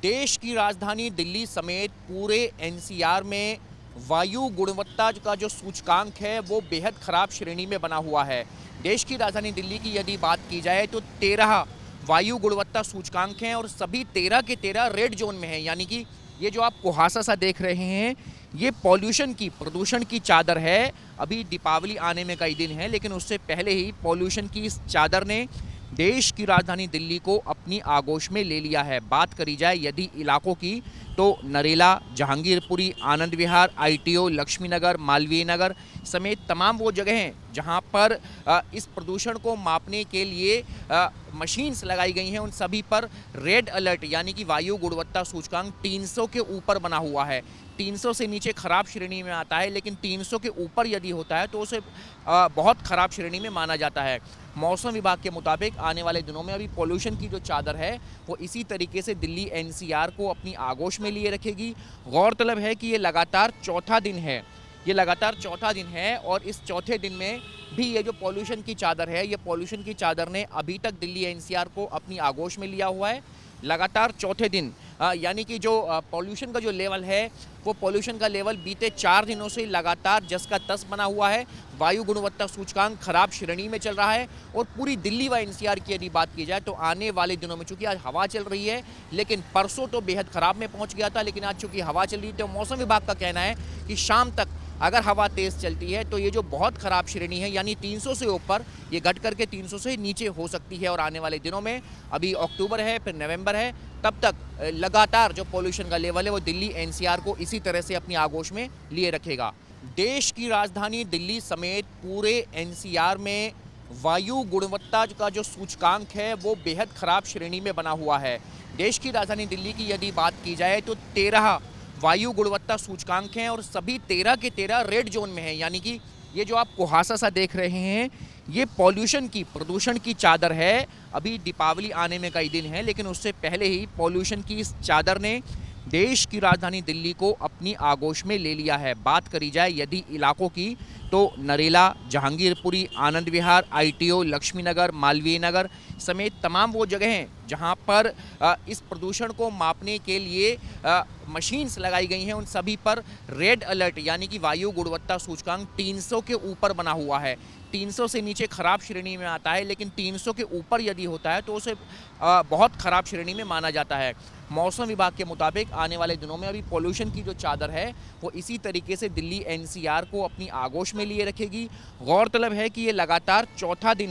देश की राजधानी दिल्ली समेत पूरे एनसीआर में वायु गुणवत्ता का जो सूचकांक है वो बेहद खराब श्रेणी में बना हुआ है। देश की राजधानी दिल्ली की यदि बात की जाए तो 13 वायु गुणवत्ता सूचकांक हैं और सभी 13 के 13 रेड जोन में हैं। यानी कि ये जो आप कुहासा सा देख रहे हैं ये पॉल्यूशन की, प्रदूषण की चादर है। अभी दीपावली आने में कई दिन हैं, लेकिन उससे पहले ही पॉल्यूशन की इस चादर ने देश की राजधानी दिल्ली को अपनी आगोश में ले लिया है। बात करी जाए यदि इलाकों की तो नरेला, जहांगीरपुरी, आनंद विहार, आईटीओ, लक्ष्मी नगर, मालवीय नगर समेत तमाम वो जगह हैं जहां पर इस प्रदूषण को मापने के लिए मशीन्स लगाई गई हैं। उन सभी पर रेड अलर्ट यानी कि वायु गुणवत्ता सूचकांक 300 के ऊपर बना हुआ है। 300 से नीचे खराब श्रेणी में आता है, लेकिन 300 के ऊपर यदि होता है तो उसे बहुत खराब श्रेणी में माना जाता है। मौसम विभाग के मुताबिक आने वाले दिनों में अभी पॉल्यूशन की जो चादर है वो इसी तरीके से दिल्ली एनसीआर को अपनी आगोश में लिए रखेगी। गौरतलब है कि ये लगातार चौथा दिन है, और इस चौथे दिन में भी ये जो पॉल्यूशन की चादर है, ये पॉल्यूशन की चादर ने अभी तक दिल्ली एनसीआर को अपनी आगोश में लिया हुआ है। लगातार चौथे दिन यानी कि जो पॉल्यूशन का जो लेवल है वो पॉल्यूशन का लेवल बीते 4 दिनों से लगातार जस का तस बना हुआ है। वायु गुणवत्ता सूचकांक खराब श्रेणी में चल रहा है और पूरी दिल्ली व एनसीआर की यदि बात की जाए तो आने वाले दिनों में, चूंकि आज हवा चल रही है, लेकिन परसों तो बेहद खराब में पहुंच गया था, लेकिन आज चूंकि हवा चल रही है तो मौसम विभाग का कहना है कि शाम तक अगर हवा तेज चलती है तो ये जो बहुत खराब श्रेणी है यानी 300 से ऊपर, ये घट करके 300 से नीचे हो सकती है। और आने वाले दिनों में, अभी अक्टूबर है फिर नवंबर है, तब तक लगातार जो पॉल्यूशन का लेवल है वो दिल्ली एनसीआर को इसी तरह से अपनी आगोश में लिए रखेगा। देश की राजधानी दिल्ली समेत पूरे एनसीआर में वायु गुणवत्ता का जो सूचकांक है वो बेहद खराब श्रेणी में बना हुआ है। देश की राजधानी दिल्ली की यदि बात की जाए तो 13 वायु गुणवत्ता सूचकांक हैं और सभी 13 के 13 रेड जोन में हैं। यानी कि ये जो आप कुहासा सा देख रहे हैं ये पॉल्यूशन की, प्रदूषण की चादर है। अभी दीपावली आने में कई दिन हैं, लेकिन उससे पहले ही पॉल्यूशन की इस चादर ने देश की राजधानी दिल्ली को अपनी आगोश में ले लिया है। बात करी जाए यदि इलाकों की तो नरेला, जहांगीरपुरी, आनंद विहार, आईटीओ, लक्ष्मी नगर, मालवीय नगर समेत तमाम वो जगह हैं जहां पर इस प्रदूषण को मापने के लिए मशीन्स लगाई गई हैं। उन सभी पर रेड अलर्ट यानी कि वायु गुणवत्ता सूचकांक 300 के ऊपर बना हुआ है। 300 से नीचे खराब श्रेणी में आता है, लेकिन 300 के ऊपर यदि होता है तो उसे बहुत खराब श्रेणी में माना जाता है। मौसम विभाग के मुताबिक आने वाले दिनों में अभी पॉल्यूशन की जो चादर है वो इसी तरीके से दिल्ली एनसीआर को अपनी आगोश में लिए रखेगी। गौरतलब है कि ये लगातार चौथा दिन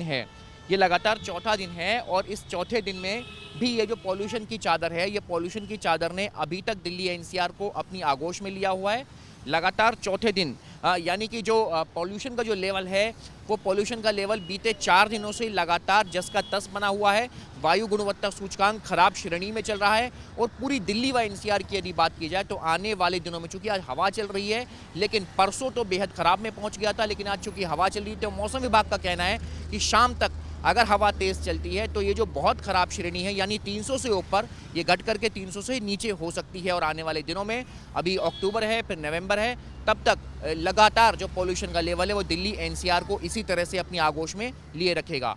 है, और इस चौथे दिन में भी ये जो पॉल्यूशन की चादर है, ये पॉल्यूशन की चादर ने अभी तक दिल्ली एनसीआर को अपनी आगोश में लिया हुआ है। लगातार चौथे दिन यानी कि जो पॉल्यूशन का जो लेवल है वो पॉल्यूशन का लेवल बीते 4 दिनों से लगातार जस का तस बना हुआ है। वायु गुणवत्ता सूचकांक खराब श्रेणी में चल रहा है और पूरी दिल्ली व एनसीआर की यदि बात की जाए तो आने वाले दिनों में, चूंकि आज हवा चल रही है, लेकिन परसों तो बेहद खराब में पहुंच गया था, लेकिन आज चूंकि हवा चल रही है तो मौसम विभाग का कहना है कि शाम तक अगर हवा तेज चलती है तो ये जो बहुत खराब श्रेणी है यानी 300 से ऊपर, ये घट करके 300 से नीचे हो सकती है। और आने वाले दिनों में, अभी अक्टूबर है फिर नवंबर है, तब तक लगातार जो पॉल्यूशन का लेवल है वो दिल्ली एनसीआर को इसी तरह से अपनी आगोश में लिए रखेगा।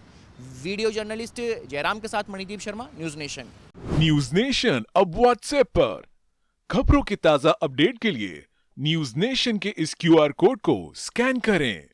वीडियो जर्नलिस्ट जयराम के साथ Manideep Sharma, News Nation. News Nation अब व्हाट्सएप पर खबरों के ताजा अपडेट के लिए न्यूज नेशन के इस क्यूआर कोड को स्कैन करें।